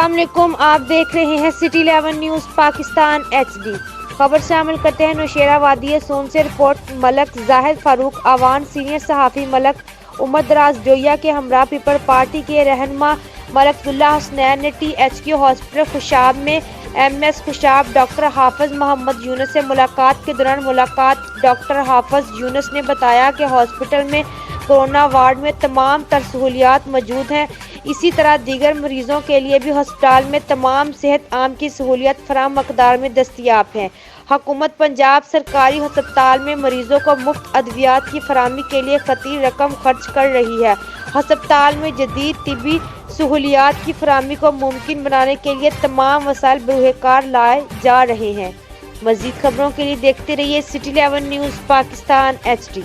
अस्सलाम वालेकुम। आप देख रहे हैं सिटी 11 न्यूज़ पाकिस्तान HD। खबर शामिल करते हैं नौशेरा वादी सोन से रिपोर्ट। मलक जाहिद फारूक आवान सीनियर सहाफ़ी मलक उमर दराज जोया के हमरा पीपल पार्टी के रहनुमा मलक अब्दुल्ला हसनैन ने THQ हॉस्पिटल खुशाब में MS खुशाब डॉक्टर हाफिज मोहम्मद यूनुस से मुलाकात के दौरान डॉक्टर हाफिज यूनुस ने बताया कि हॉस्पिटल में कोरोना वार्ड में तमाम तर सहूलियात मौजूद हैं। इसी तरह दीगर मरीजों के लिए भी अस्पताल में तमाम सेहत आम की सहूलियत फराम मकदार में दस्तियाब हैं। हुकूमत पंजाब सरकारी अस्पताल में मरीजों को मुफ्त अद्वियात की फराहमी के लिए कतई रकम खर्च कर रही है। अस्पताल में जदीद तिबी सहूलियात की फराहमी को मुमकिन बनाने के लिए तमाम वसाइल बरूहकार लाए जा रहे हैं। मज़ीद खबरों के लिए देखते रहिए सिटी 11 न्यूज़ पाकिस्तान HD।